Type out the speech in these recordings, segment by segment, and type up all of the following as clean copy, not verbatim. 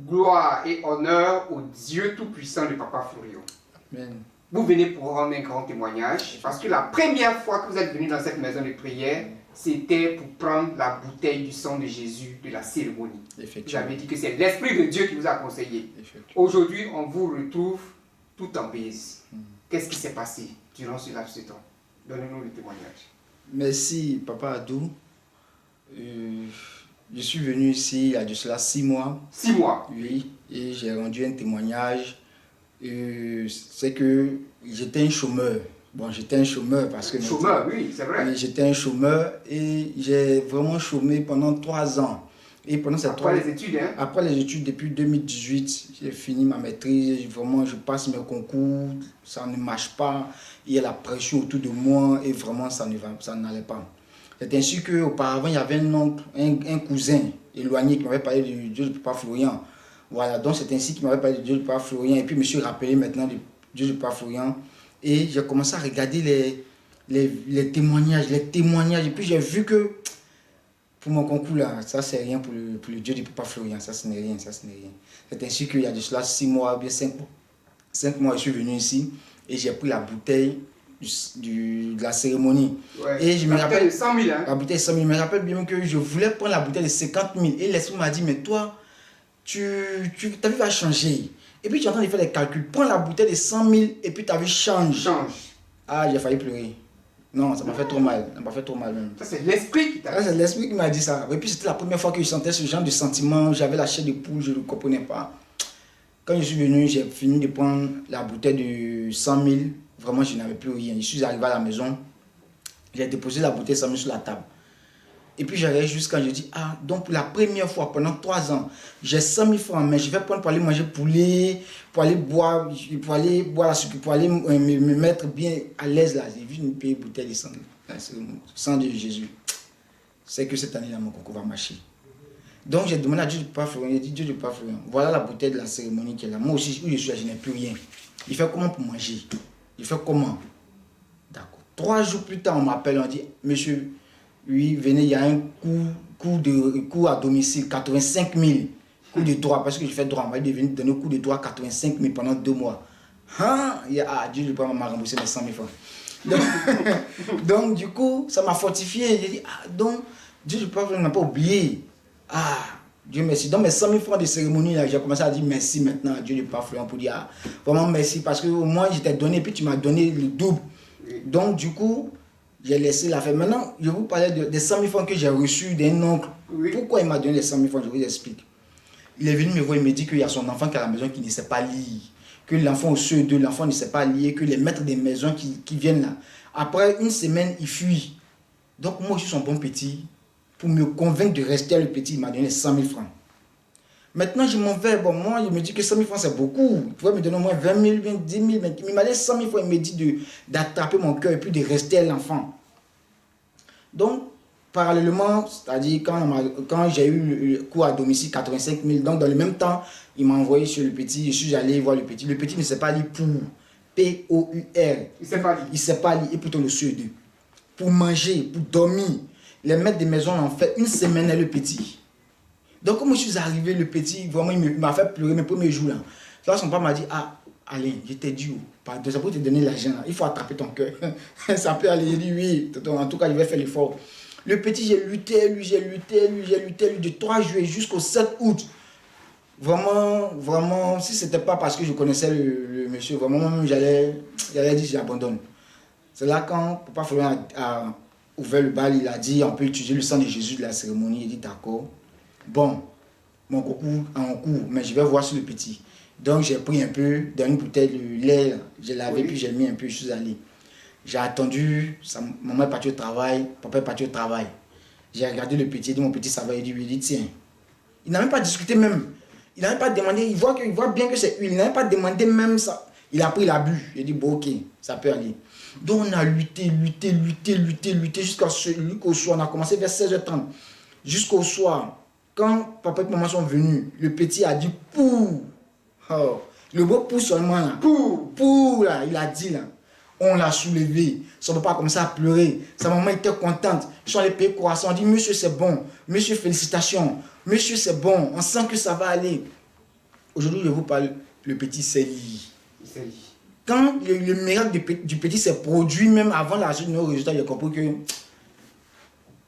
gloire et honneur au Dieu Tout-Puissant de Papa Florian. Amen. Vous venez pour rendre un grand témoignage parce que la première fois que vous êtes venu dans cette maison de prière, c'était pour prendre la bouteille du sang de Jésus de la cérémonie. Vous avez dit que c'est l'Esprit de Dieu qui vous a conseillé. Aujourd'hui, on vous retrouve tout en paix. Qu'est-ce qui s'est passé durant ce laps de temps? Donnez-nous le témoignage. Merci, Papa Adou. Je suis venu ici il y a de cela 6 mois. 6 mois? Oui, et j'ai rendu un témoignage. C'est que j'étais un chômeur. Bon, j'étais un chômeur parce que... Chômeur, oui, c'est vrai. J'étais un chômeur et j'ai vraiment chômé pendant 3 ans. Et pendant ces les études, hein? Après les études, depuis 2018, j'ai fini ma maîtrise. Vraiment, je passe mes concours, ça ne marche pas. Il y a la pression autour de moi et vraiment, ça n'allait pas. C'est ainsi qu'auparavant, il y avait un oncle, un cousin éloigné qui m'avait parlé du Dieu de Papa Florian. Voilà, donc c'est ainsi qu'il m'avait parlé du Dieu de Papa Florian. Et puis, je me suis rappelé maintenant du Dieu de Papa Florian. Et j'ai commencé à regarder les témoignages. Et puis, j'ai vu que pour mon concours, là, ça, c'est rien pour le Dieu de Papa Florian. Ça, ce n'est rien, C'est ainsi qu'il y a de cela 6 mois, bien 5 mois, je suis venu ici et j'ai pris la bouteille de la cérémonie. Ouais. Et je me rappelle, de 100 000, hein? La bouteille de 100 000, je me rappelle bien que je voulais prendre la bouteille de 50 000. Et l'esprit m'a dit, mais toi, ta vie va changer. Et puis tu es en train de faire des calculs. Prends la bouteille de 100 000 et puis ta vie change. Ah, j'ai failli pleurer. Non, ça m'a fait trop mal. Ça m'a fait trop mal même. Ça, c'est l'esprit qui t'a dit. Ça, c'est l'esprit qui m'a dit ça. Et puis c'était la première fois que je sentais ce genre de sentiment. J'avais la chair de poule, je ne comprenais pas. Quand je suis venu, j'ai fini de prendre la bouteille de 100 000. Vraiment, je n'avais plus rien. Je suis arrivé à la maison. J'ai déposé la bouteille de 100 000 sur la table. Et puis j'arrive jusqu'à, je dis, ah, donc pour la première fois pendant 3 ans, j'ai 100 000 francs, mais je vais prendre pour aller manger poulet, pour aller boire la sucre, pour aller me mettre bien à l'aise là. J'ai vu une petite bouteille de sang de Jésus. C'est que cette année-là, mon concours va marcher. Donc j'ai demandé à Dieu de Papa Florian, il a dit, Dieu de Papa Florian, voilà la bouteille de la cérémonie qui est là. Moi aussi, où je suis là, je n'ai plus rien. Il fait comment pour manger? Il fait comment? D'accord. 3 jours plus tard, on m'appelle, on dit, monsieur, oui, venez, il y a un cours à domicile, 85 000, cours de droit, parce que je fais droit, on va devenir donner un cours de droit 85 000 pendant 2 mois. Hein? Dieu m'a remboursé mes 100 000 francs. Donc, du coup, ça m'a fortifié. J'ai dit, donc, Dieu n'a pas oublié. Dieu merci. Donc, mes 100 000 francs de cérémonie, j'ai commencé à dire merci maintenant à Dieu de Papa Florian pour dire, vraiment merci, parce que au moins, je t'ai donné, puis tu m'as donné le double. Donc, du coup, j'ai laissé l'affaire. Maintenant, je vous parlais des 100 000 francs que j'ai reçus d'un oncle. Oui. Pourquoi il m'a donné les 100 000 francs? Je vous explique. Il est venu me voir, il me dit qu'il y a son enfant qui est à la maison qui ne sait pas lire. Que l'enfant au CE2, l'enfant ne sait pas lire, que les maîtres des maisons qui viennent là. Après 1 semaine, il fuit. Donc moi, je suis son bon petit. Pour me convaincre de rester à le petit, il m'a donné 100 000 francs. Maintenant, je m'en vais. Bon, moi, il me dit que 100 000 francs, c'est beaucoup. Il pouvait me donner au moins 20 000, 10 000. Mais il m'a donné 100 000 francs. Il me dit d'attraper mon cœur et puis de rester à l'enfant. Donc, parallèlement, c'est-à-dire quand j'ai eu le cours à domicile, 85 000, donc dans le même temps, il m'a envoyé sur le petit. Je suis allé voir le petit. Le petit ne sait pas lire pour. P-O-U-R. Il ne sait pas lire. Il ne sait pas lire. Et plutôt le CE2. Pour manger, pour dormir. Les maîtres des maisons l'ont fait 1 semaine à le petit. Donc, quand je suis arrivé, le petit, vraiment, il m'a fait pleurer mes premiers jours. Là, là son papa m'a dit, Alain, je t'ai dit, c'est pour te donner l'argent. Il faut attraper ton cœur. Ça peut aller. J'ai dit, oui, en tout cas, je vais faire l'effort. Le petit, j'ai lutté, de 3 juillet jusqu'au 7 août. Vraiment, si ce n'était pas parce que je connaissais le monsieur, vraiment, j'allais dire, j'abandonne. C'est là quand Papa Florian a ouvert le bal, il a dit, on peut utiliser le sang de Jésus de la cérémonie. Il dit, d'accord. Bon, mon concours en cours, mais je vais voir sur le petit. Donc j'ai pris un peu dans une bouteille de lait, je l'avais, puis j'ai mis un peu, je suis allé. J'ai attendu, maman est partie au travail, papa est parti au travail. J'ai regardé le petit, il dit, mon petit, ça va, il dit, tiens. Il n'a même pas discuté même. Il n'a même pas demandé, il voit bien que c'est huile, il n'a même pas demandé même ça. Il a pris, il a bu. Il dit, bon, ok, ça peut aller. Donc on a lutté jusqu'au soir. On a commencé vers 16h30. Jusqu'au soir. Quand papa et maman sont venus, le petit a dit pou. Oh, le beau pou seulement là. Pou là, il a dit là. On l'a soulevé. Son papa a commencé à pleurer. Sa maman était contente. Ils sont allés payer croissant. On dit, monsieur, c'est bon. Monsieur, félicitations. Monsieur, c'est bon. On sent que ça va aller. Aujourd'hui, je vous parle, le petit Célie. Quand le miracle du petit s'est produit, même avant la suite de nos résultats, j'ai compris que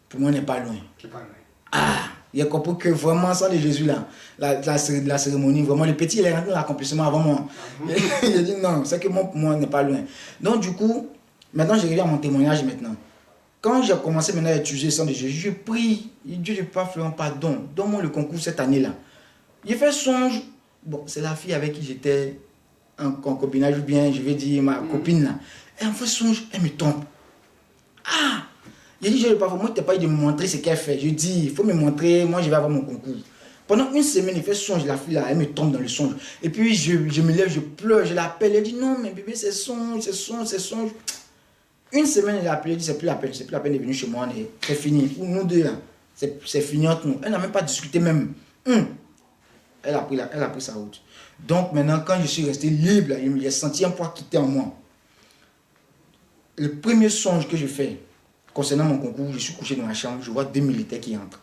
pour moi, on n'est pas loin. Il a compris que vraiment, sans le Jésus, là, la cérémonie, vraiment, le petit, il est rentré dans l'accomplissement avant moi. Il a dit non, c'est que moi, pour moi, on n'est pas loin. Donc, du coup, maintenant, je reviens à mon témoignage maintenant. Quand j'ai commencé maintenant à utiliser le sang de Jésus, je prie, Dieu n'est pas Florent, pardon, donne-moi le concours cette année-là. J'ai fait songe, bon, c'est la fille avec qui j'étais en concubinage, ou bien, je vais dire, ma copine là. Elle me fait songe, elle me tombe. Ah! J'ai dit, je ne vais pas, moi, tu n'as pas eu de me montrer ce qu'elle fait. Je dis, il faut me montrer, moi, je vais avoir mon concours. Pendant une semaine, il fait songe, la fille là, elle me tombe dans le songe. Et puis, je me lève, je pleure, je l'appelle, elle dit, non, mais bébé, c'est songe, c'est songe, c'est songe. Une semaine, elle a appelé, elle dit, c'est plus la peine de venir chez moi, c'est fini. Nous deux, là, c'est fini entre nous. Elle n'a même pas discuté même. Elle a pris sa route. Donc maintenant, quand je suis resté libre, j'ai senti un poids quitter en moi. Le premier songe que je fais, concernant mon concours, je suis couché dans ma chambre, je vois 2 militaires qui entrent.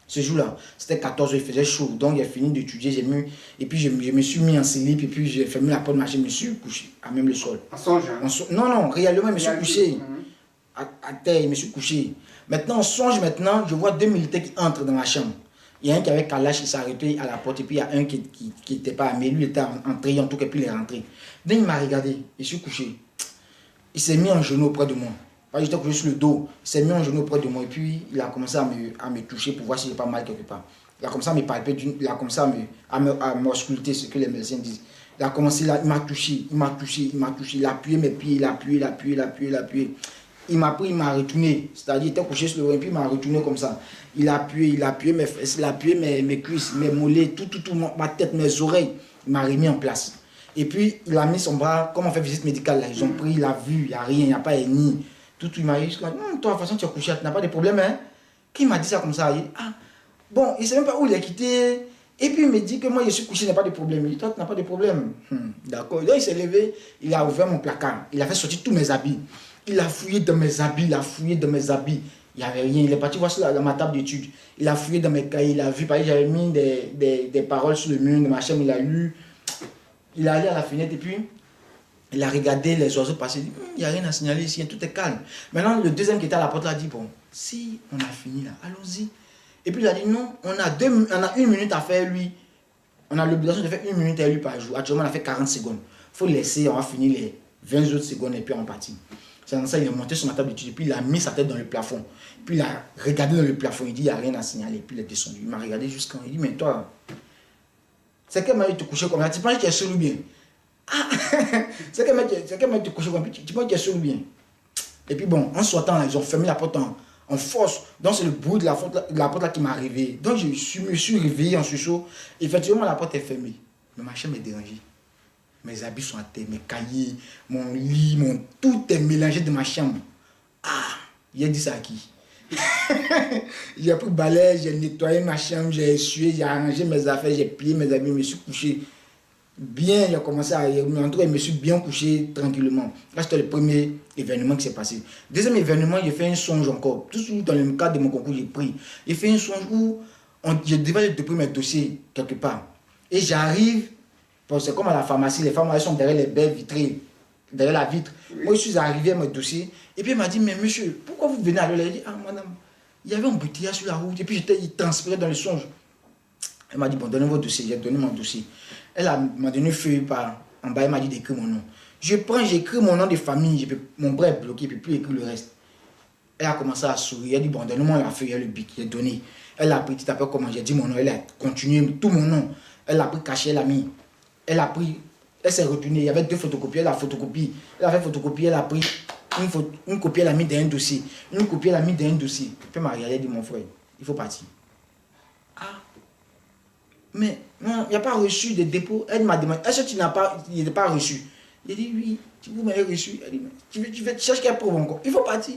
Ce jour-là, c'était 14h, il faisait chaud, donc j'ai fini d'étudier, et puis je me suis mis en slip, et puis j'ai fermé la porte de ma chambre, je me suis couché, à même le sol. En songe, hein? Non, réellement, je me suis couché. À terre, je me suis couché. Maintenant, en songe, je vois 2 militaires qui entrent dans ma chambre. Il y a un qui avait Kalash, il s'est arrêté à la porte, et puis il y a un qui n'était pas, mais lui il était entré, en tout cas, puis il est rentré. Donc il m'a regardé, je suis couché. Il s'est mis en genou auprès de moi. J'étais couché sur le dos, il s'est mis en genou auprès de moi, et puis il a commencé à me toucher pour voir si j'ai pas mal quelque part. Il a commencé à me palper, il a commencé à m'ausculter, ce que les médecins disent. Il a commencé là, il m'a touché, il a appuyé mes pieds, il a appuyé. Il m'a pris, il m'a retourné, c'est-à-dire il était couché sur le ventre, puis il m'a retourné comme ça. Il a appuyé mes fesses, il a appuyé mes cuisses, mes mollets, tout, ma tête, mes oreilles. Il m'a remis en place. Et puis il a mis son bras, comme on fait visite médicale là, ils ont pris, il a vu, il n'y a rien, il n'y a pas ennemi. Tout, il m'a dit, toi, de toute façon tu es couché, tu n'as pas de problème, hein. Qui m'a dit ça comme ça? Il dit, ah, bon, il ne sait même pas où il est quitté. Et puis il me dit que moi je suis couché, il n'y a pas de problème. Il dit, toi tu n'as pas de problème. D'accord. Donc il s'est levé, il a ouvert mon placard, il a fait sortir tous mes habits. Il a fouillé dans mes habits, Il n'y avait rien. Il est parti voir sur ma table d'études. Il a fouillé dans mes cahiers, il a vu, parce que j'avais mis des paroles sur le mur de ma chambre, il a lu. Il est allé à la fenêtre et puis il a regardé les oiseaux passer. Il dit, il n'y a rien à signaler ici, tout est calme. Maintenant, le deuxième qui était à la porte a dit, bon, si on a fini là, allons-y. Et puis il a dit, non, on a 1 minute à faire lui. On a l'obligation de faire 1 minute à lui par jour. Actuellement, on a fait 40 secondes. Il faut laisser, on va finir les 20 autres secondes et puis on partit. C'est dans ça, il est monté sur ma table d'études, puis il a mis sa tête dans le plafond. Puis il a regardé dans le plafond, il dit, il n'y a rien à signaler. Puis il est descendu. Il m'a regardé jusqu'en. Il dit, mais toi, c'est quel mec te coucher comme ça? Tu penses que tu es seul ou bien? Ah, c'est quel mec te coucher comme ça? Tu penses que tu es seul ou bien? Et puis bon, en sortant là, ils ont fermé la porte en force. Donc c'est le bruit de la porte là qui m'a réveillé. Donc je me suis réveillé en sursaut. Effectivement, la porte est fermée. Mais ma chambre est dérangée. Mes habits sont à terre, mes cahiers, mon lit, tout est mélangé dans ma chambre. Ah, il a dit ça à qui? J'ai pris le balai, j'ai nettoyé ma chambre, j'ai essuyé, j'ai arrangé mes affaires, j'ai plié mes habits, je me suis couché bien, j'ai commencé à rentrer, je me suis bien couché tranquillement. Là, c'était le premier événement qui s'est passé. Deuxième événement, j'ai fait un songe encore. Tout dans le cadre de mon concours, j'ai pris. J'ai fait un songe où je devais déposer mes dossiers quelque part. Et j'arrive. C'est comme à la pharmacie, les femmes elles sont derrière les baies vitrées, derrière la vitre. Oui. Moi, je suis arrivé à mon dossier. Et puis, elle m'a dit, mais monsieur, pourquoi vous venez à l'heure? Elle a dit, ah, madame, il y avait un embouteillage sur la route. Et puis, il transpirait dans le songe. Elle m'a dit, bon, donnez votre dossier. J'ai donné mon dossier. Elle m'a donné une feuille en bas. Elle m'a dit d'écrire mon nom. J'écris mon nom de famille. Mon bras est bloqué, je ne peux plus écrire le reste. Elle a commencé à sourire. Elle a dit, bon, donnez-moi la feuille, le bic. J'ai donné. Elle a pris petit à peu comment j'ai dit mon nom. Elle a continué tout mon nom. Elle a pris cachet, elle a mis. Elle a pris, elle s'est retournée, il y avait 2 photocopies, elle a photocopié. Elle a fait photocopie, elle a pris une copie, elle a mis dans un dossier. Une copie, elle a mis dans un dossier. Puis elle m'a regardé, elle a dit, mon frère, il faut partir. Ah, mais non, il n'y a pas reçu de dépôt. Elle m'a demandé, est-ce que tu n'as pas, il n'est pas reçu? J'ai dit, oui, vous m'avez reçu. Elle dit, tu cherches quelle preuve encore? Il faut partir.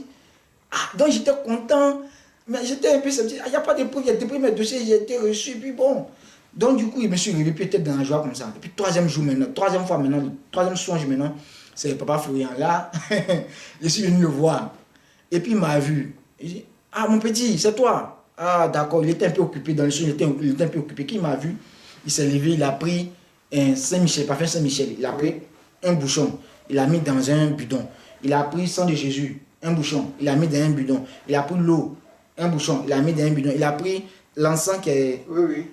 Ah, donc j'étais content, mais j'étais un peu sceptique. Ah, il n'y a pas de preuve, il y a déposé mes dossiers, j'ai été reçu, puis bon. Donc du coup, je me suis réveillé, puis peut-être dans la joie comme ça. Et puis troisième jour maintenant, troisième songe maintenant, c'est Papa Florian. Là, je suis venu le voir. Et puis il m'a vu. Il dit, ah mon petit, c'est toi. Ah d'accord, il était un peu occupé dans le songe, il était un peu occupé. Qui m'a vu? Il s'est levé, il a pris un Saint-Michel, parfum Saint-Michel. Il a pris un bouchon, il l'a mis dans un bidon. Il a pris sang de Jésus, un bouchon, il l'a mis dans un bidon. Il a pris l'eau, un bouchon, il l'a mis dans un bidon. Il a pris l'encens qui est...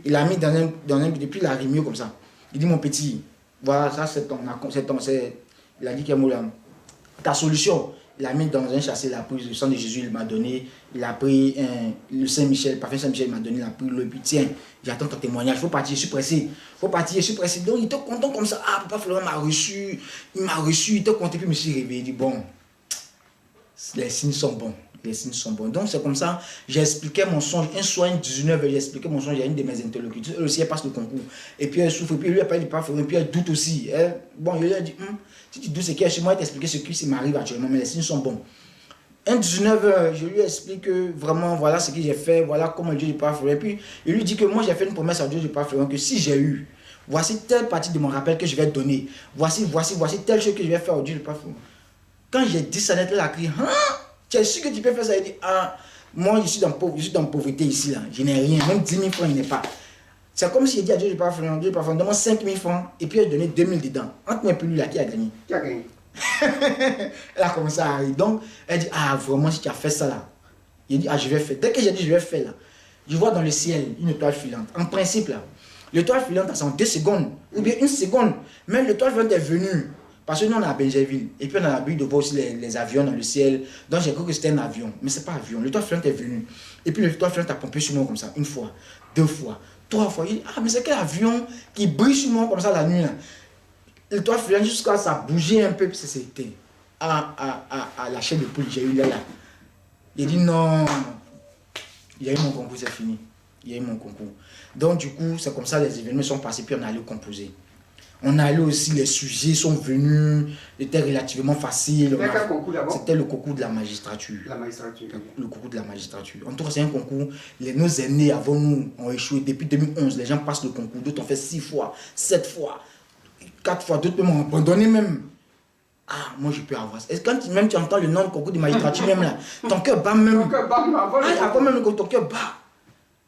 Il l'a mis dans un bidon, puis il a remis comme ça. Il dit, mon petit, voilà, ça c'est il a dit quel mot là? Ta solution. Il a mis dans un chassis, il a pris le sang de Jésus, il m'a donné. Il a pris le Saint-Michel, le parfum Saint-Michel, il m'a donné, il a pris l'eau. Et puis tiens, j'attends ton témoignage. Il faut partir, je suis pressé. Il faut partir, je suis pressé. Donc il était content comme ça. Ah, papa Florent m'a reçu. Il m'a reçu, il était content. Puis je me suis réveillé. Il dit, bon, les signes sont bons. Les signes sont bons. Donc c'est comme ça, j'ai expliqué mon songe. Un soir, 19h, j'ai expliqué mon songe à une de mes interlocuteurs. Elle aussi, elle passe le concours. Et puis elle souffre. Et puis lui, elle parle du parfum. Et puis elle doute aussi. Bon, il lui a dit, si tu doutes, c'est qu'il y a chez moi, il t'expliquer ce qui m'arrive actuellement. Mais les signes sont bons. Un 19h, je lui explique que vraiment, voilà ce que j'ai fait. Voilà comment Dieu du parfum. Et puis il lui dit que moi, j'ai fait une promesse à Dieu du parfum. Que si j'ai eu, voici telle partie de mon rappel que je vais donner. Voici telle chose que je vais faire au Dieu du parfum. Quand j'ai dit ça, elle a crié, tu es sûr que tu peux faire ça? Il dit, moi je suis dans pauvreté ici, là. Je n'ai rien, même 10 000 francs, il n'est pas. C'est comme si j'ai dit à Dieu du parfum, donne-moi 5 000 francs, et puis elle a donné 2 000 dedans. Entre moi et puis lui, là, qui a gagné? Qui a gagné? Elle a commencé à rire. Donc, elle dit, vraiment, si tu as fait ça, là. Il dit, je vais faire. Dès que j'ai dit, je vais faire, là, je vois dans le ciel une étoile filante. En principe, là, l'étoile filante, c'est en 2 secondes, ou bien 1 seconde. Même l'étoile filante est venue. Parce que nous, on est à Benjerville. Et puis, on a l'habitude de voir aussi les avions dans le ciel. Donc, j'ai cru que c'était un avion. Mais ce n'est pas un avion. L'étoile filante est venue. Et puis, l'étoile filante a pompé sur moi comme ça. 1 fois, 2 fois, 3 fois. Il dit, mais c'est quel avion qui brille sur moi comme ça la nuit, là? L'étoile filante, jusqu'à ça bougeait un peu. Puis, c'était à la chaîne de poule. J'ai eu là. Il dit, non. Il y a eu mon concours, c'est fini. Il y a eu mon concours. Donc, du coup, c'est comme ça, les événements sont passés. Puis, on a allé composer. On a allé aussi, les sujets sont venus, c'était relativement facile. C'était quel concours d'abord? C'était le concours de la magistrature. La magistrature. Le concours de la magistrature. En tout cas, c'est un concours. Nos aînés avant nous ont échoué depuis 2011. Les gens passent le concours. D'autres ont fait 6 fois, 7 fois, 4 fois. D'autres m'ont abandonné même. Moi je peux avoir ça. Est-ce que quand même tu entends le nom du concours de magistrature, même là, ton cœur bat même. Ton cœur bat avant même que ton cœur bat.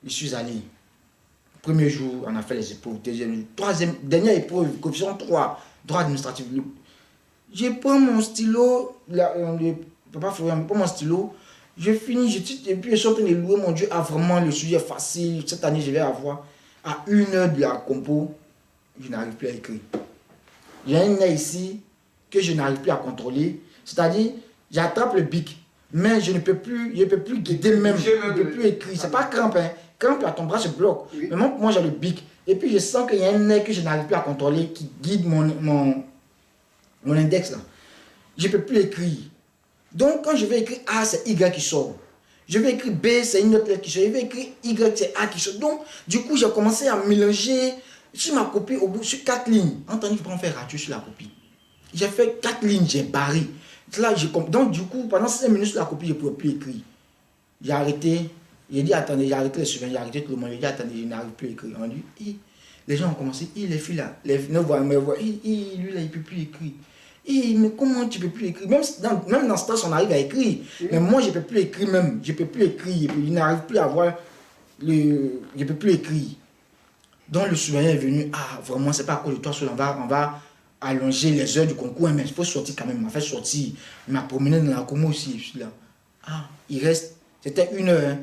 Je suis allé. Premier jour, on a fait les épreuves. Deuxième jour, troisième, dernière épreuve, coefficient 3, droit administratif. Je prends mon stylo, papa Florian, je prends mon stylo, je finis, et puis je suis en train de louer mon Dieu. Vraiment, le sujet est facile. Cette année, je vais avoir à 1h de la compo, je n'arrive plus à écrire. J'ai un nez ici que je n'arrive plus à contrôler. C'est-à-dire, j'attrape le bic, mais je ne peux plus guider même, je ne peux plus écrire. C'est pas crampe, hein. Quand ton bras se bloque, oui. Mais moi j'ai le bic. Et puis je sens qu'il y a un nez que je n'arrive plus à contrôler qui guide mon index là. Je ne peux plus écrire. Donc quand je vais écrire A, c'est Y qui sort. Je vais écrire B, c'est une autre lettre qui sort. Je vais écrire Y, c'est A qui sort. Donc du coup j'ai commencé à mélanger sur ma copie au bout, sur 4 lignes. Entendu, je peux en faire rature sur la copie. J'ai fait 4 lignes, j'ai barré. Là, donc du coup, pendant 5 minutes sur la copie, je ne pouvais plus écrire. J'ai arrêté. J'ai dit, attendez, j'ai arrêté les souvenirs, j'ai arrêté tout le monde. J'ai dit, attendez, je n'arrive plus à écrire. On dit, les gens ont commencé, les filles là, les filles me voient, lui là, il ne peut plus écrire. Mais comment tu ne peux plus écrire? Même dans ce temps, on arrive à écrire. Oui. Mais moi, je ne peux plus écrire même. Je ne peux plus écrire. Et puis, je n'arrive plus à avoir je ne peux plus écrire. Donc, le souvenir est venu, vraiment, c'est pas à cause de toi, on va allonger les heures du concours, mais il faut sortir quand même. Il m'a fait sortir. Il m'a promené dans la Como aussi. Je suis là. Il reste, c'était 1 heure. Hein.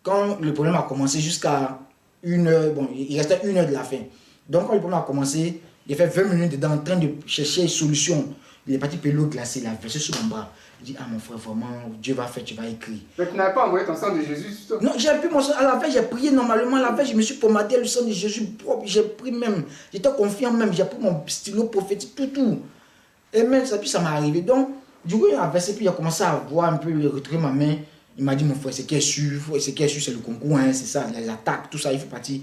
Quand le problème a commencé jusqu'à 1 heure, bon, il restait 1 heure de la fin. Donc, quand le problème a commencé, j'ai fait 20 minutes dedans en train de chercher une solution. Il est parti payer l'eau glacée, il a versé sur mon bras. Il dit, mon frère, vraiment, Dieu va faire, tu vas écrire. Mais tu n'avais pas envoyé ton sang de Jésus sur toi? Non, j'ai pris mon sang. À la fin, j'ai prié normalement. À la fin, je me suis pomadé le sang de Jésus propre. J'ai pris même. J'étais confiant même. J'ai pris mon stylo prophétique, tout. Et même ça, puis ça m'est arrivé. Donc, du coup, il a versé, puis il a commencé à voir un peu, il a retiré ma main. Il m'a dit, mon frère, c'est qui est sûr, c'est le concours, hein, c'est ça, les attaques, tout ça, il faut partir.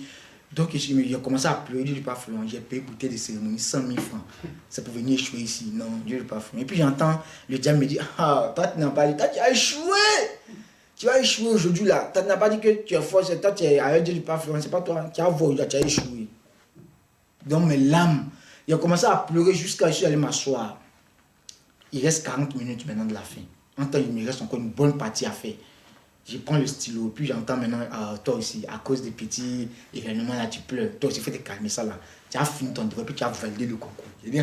Donc, il a commencé à pleurer, Dieu n'est pas Florent. J'ai payé bouteille de cérémonie, 100 000 francs. C'est pour venir échouer ici. Non, Dieu n'est pas Florent. Et puis j'entends le diable me dire, toi, tu n'as pas dit, toi, tu as échoué. Tu vas échouer aujourd'hui là. Tu n'as pas dit que tu es fort, c'est toi, tu es avec Dieu n'est pas Florent. C'est pas toi, tu as volé, tu as échoué. Donc, mes larmes, il a commencé à pleurer jusqu'à ce que je suis allé m'asseoir. Il reste 40 minutes maintenant de la fin. En temps, il me reste encore une bonne partie à faire. Je prends le stylo, puis j'entends maintenant, toi aussi, à cause des petits événements là, tu pleures. Toi aussi, il faut te calmer ça là. Tu as fini ton devoir, puis tu as validé le concours. Je dis,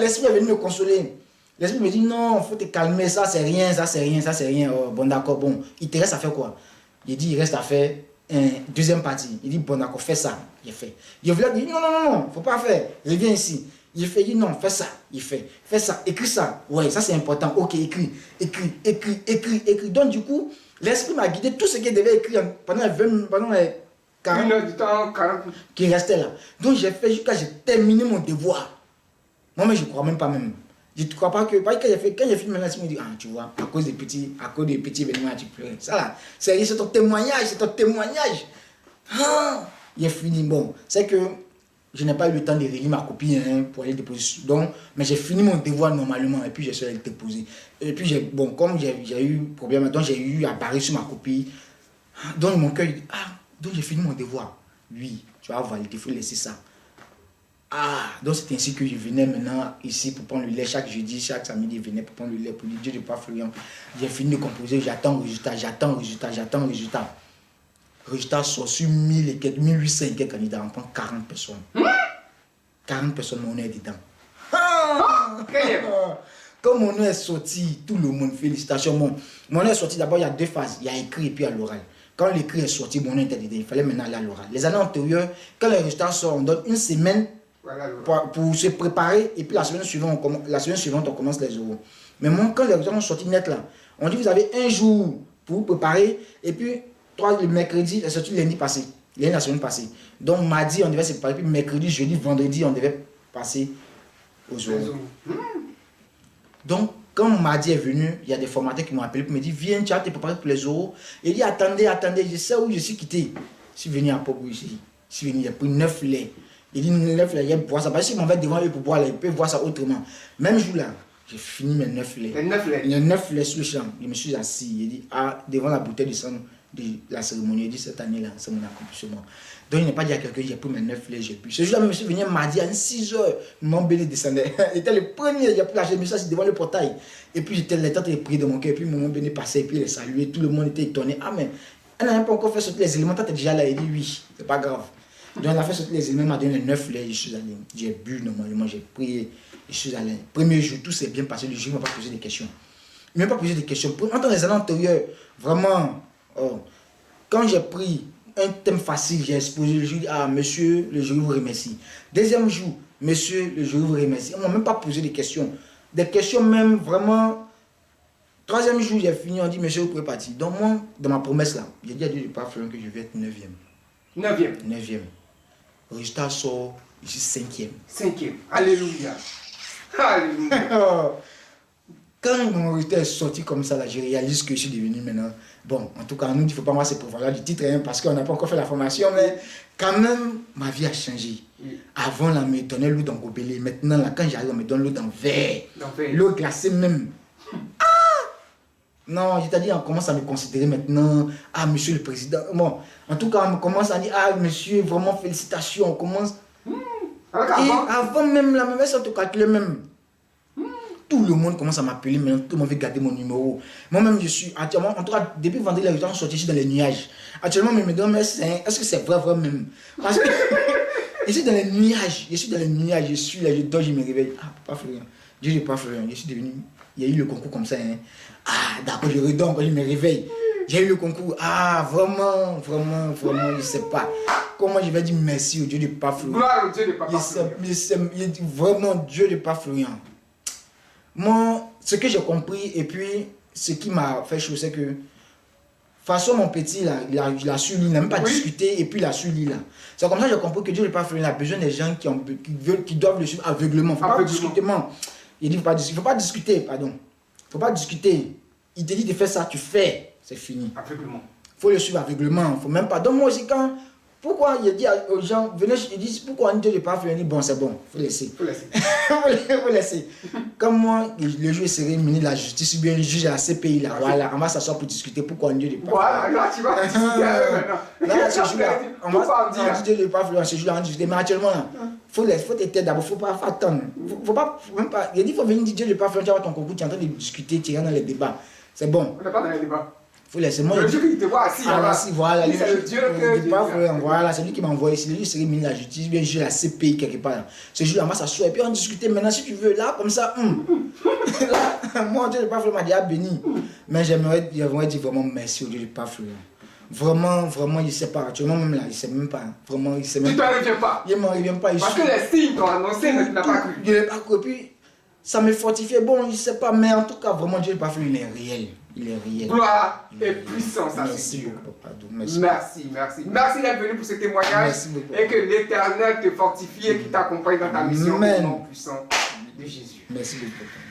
l'esprit est venu me consoler. L'esprit me dit, non, il faut te calmer, ça c'est rien, ça c'est rien, ça c'est rien. Oh, bon d'accord, bon, il te reste à faire quoi? Il dit, il reste à faire une deuxième partie. Il dit, bon d'accord, fais ça. J'ai fait. Je voulais dire, non, non, non, non, faut pas faire. Reviens ici. Il fait, il dit non, fais ça. Il fait, fais ça, écris ça. Ouais, ça c'est important. Ok, écris. Donc du coup, l'esprit m'a guidé tout ce qu'il devait écrire pendant les 40 heure du temps, 40 qui restait là. Donc j'ai fait jusqu'à j'ai terminé mon devoir. Moi, mais je ne crois même pas même. Je ne crois pas que. Quand j'ai fini maintenant, je me dis, ah, tu vois, à cause des petits événements, tu pleurais. Ça là, c'est ton témoignage, c'est ton témoignage. Ah, il est fini. Bon, c'est que je n'ai pas eu le temps de relire ma copie pour aller déposer. Donc, mais j'ai fini mon devoir normalement et puis je suis allé le déposer. Et puis, bon, comme j'ai eu problème, donc j'ai eu à barrer sur ma copie. Donc, mon cœur, il dit, ah, donc j'ai fini mon devoir. Oui, tu as validé, il faut laisser ça. Ah, donc c'est ainsi que je venais maintenant ici pour prendre le lait chaque jeudi, chaque samedi, je venais pour prendre le lait pour dire Dieu de pas Florian. J'ai fini de composer, j'attends le résultat. Résultat sort sur 1000 et quelques, 1800 et quelques candidats, on prend 40 personnes. 40 personnes, mon nom est dedans. Quand mon nom est sorti, tout le monde, félicitations. Mon nom est sorti, d'abord il y a deux phases, il y a écrit et puis il y a l'oral. Quand l'écrit est sorti, mon nom était dedans, il fallait maintenant aller à l'oral. Les années antérieures, quand les résultats sortent, on donne une semaine pour se préparer et puis la semaine suivante, on commence les euros. Mais moi, quand les résultats sont sortis net là, on dit vous avez un jour pour vous préparer et puis le mercredi, c'est sorti lundi passé, lundi la semaine passée. Donc mardi, on devait se préparer, puis mercredi, jeudi, vendredi, on devait passer aux euros. Donc, quand mardi est venu, il y a des formateurs qui m'ont appelé pour me dire viens, tu as te préparé pour les euros. Il dit attendez, je sais où je suis quitté. Je suis venu à Pogo ici. Je suis venu, j'ai pris 9 laits. Il dit 9 laits, il va boire ça. Parce que s'il m'en va devant eux pour boire, il peut voir ça autrement. Même jour là, j'ai fini mes 9 laits. Il y a 9 laits sur le champ. Je me suis assis. Il dit devant la bouteille de sang de la cérémonie. Il dit cette année là, c'est mon accomplissement. Donc il n'est pas dit à quelqu'un, j'ai pris mes 9 laits, j'ai bu. Ce jour-là, je suis venu mardi à 6 h, mon béni descendait. J'étais le premier, j'ai pris la chaise, je me suis assis devant le portail. Et puis j'étais le temps de prier de mon cœur, et puis mon béni passait, et puis il les saluait, tout le monde était étonné. Ah mais, elle n'a même pas encore fait sortir les éléments, tu es déjà là, il dit oui, c'est pas grave. Donc elle a fait sortir les éléments, elle m'a donné les 9 laits, je suis allé. J'ai bu normalement, j'ai prié, je suis allé. Premier jour, tout s'est bien passé, le jour, il ne m'a pas posé des questions. Il ne m'a pas posé des questions. Entre les années antérieures, vraiment, quand j'ai pris un thème facile, j'ai exposé le jury, monsieur, le jury vous remercie. Deuxième jour, monsieur, le jury vous remercie. On ne m'a même pas posé des questions. Des questions même vraiment. Troisième jour, j'ai fini, on dit, monsieur, vous pouvez partir. Donc moi, dans ma promesse là, j'ai dit à Dieu de pas faire que je vais être 9e. 9e. Le résultat sort, je suis 5e. 5e. Alléluia. Alléluia. Quand mon résultat est sorti comme ça, là, je réalise que je suis devenu maintenant. Bon, en tout cas, nous, il ne faut pas moi c'est prévoir du titre, parce qu'on n'a pas encore fait la formation, mais quand même, ma vie a changé. Avant, là, on me donnait l'eau dans gobelet. Maintenant, là, quand j'arrive, on me donne l'eau dans verre. L'eau glacée même. Non, c'est-à-dire, on commence à me considérer maintenant, monsieur le président. Bon, en tout cas, on commence à dire, monsieur, vraiment félicitations. On commence. Et avant même, la même chose, on te calculait même. Tout le monde commence à m'appeler maintenant, tout le monde veut garder mon numéro. Moi-même, je suis actuellement, en tout cas, depuis vendredi, les résultats sont sortis dans les nuages. Actuellement, je me demande, est-ce que c'est vrai même? Parce que je suis dans les nuages, je suis là, je dors, je me réveille. Pas Florian, Dieu n'est pas Florian, je suis devenu, il y a eu le concours comme ça. D'accord, je redors quand je me réveille. J'ai eu le concours, vraiment, je ne sais pas. Comment je vais dire merci au Dieu de pas Florian? Gloire au Dieu de pas Florian. Vraiment, Dieu de pas Florian. Moi, ce que j'ai compris et puis ce qui m'a fait chaud, c'est que façon mon petit là, il a su lire, il n'a même pas discuté et puis il a su lire là. C'est comme ça que j'ai compris que Dieu n'est pas fait, il a besoin des gens qui doivent le suivre aveuglement. Il ne faut pas discuter, pardon. Il ne faut pas discuter. Il te dit de faire ça, tu fais, c'est fini. Aveuglement. Il faut le suivre aveuglement. Il ne faut même pas. Donc moi aussi quand... Pourquoi il dit aux gens, venez, il dit pourquoi on ne dit pas faire, il dit bon c'est bon, il faut laisser. Faut laisser. Comme moi, le juge serait ministre de la justice ou bien le juge à la CPI là, voilà, on va s'asseoir pour discuter pourquoi on ne dit pas. Voilà, là tu vas discuter maintenant. Là, ce jour-là, on va dire pas faire, ce jour-là, on discute. Mais actuellement, faut t'aider d'abord, faut pas attendre. Faut pas, même pas, il dit faut venir dire Dieu de pas faire, tu vas ton concours, tu es en train de discuter, tu es dans les débats. C'est bon. On n'est pas dans les débats. faut laisser moi. Le Dieu qui te voit assis. Voilà. C'est le Dieu que. Voilà, c'est lui qui m'a envoyé ici. Lui serait mis la justice, bien j'ai la CPI quelque part. Ce jour-là, moi, ça soit. Et puis on discutait. Maintenant, si tu veux, là, comme ça, là, moi, Dieu de Pafle m'a déjà béni. Mais j'aimerais dire vraiment merci au Dieu de Pafle. Vraiment, il ne sait pas. Actuellement, même là, il ne sait même pas. Vraiment, il ne sait même pas. Tu ne reviens pas. Il ne me revient pas. Parce que les signes t'ont annoncé, mais tu n'as pas cru. Je n'ai pas cru. Et puis, ça me fortifiait. Bon, il ne sait pas. Mais en tout cas, vraiment, Dieu de Pafle, il est réel. Il est réel. Gloire et puissance à ce Dieu. Merci d'être venu pour ce témoignage. Et que l'Éternel te fortifie et qu'il t'accompagne dans ta mission au nom puissant de Jésus. Merci beaucoup.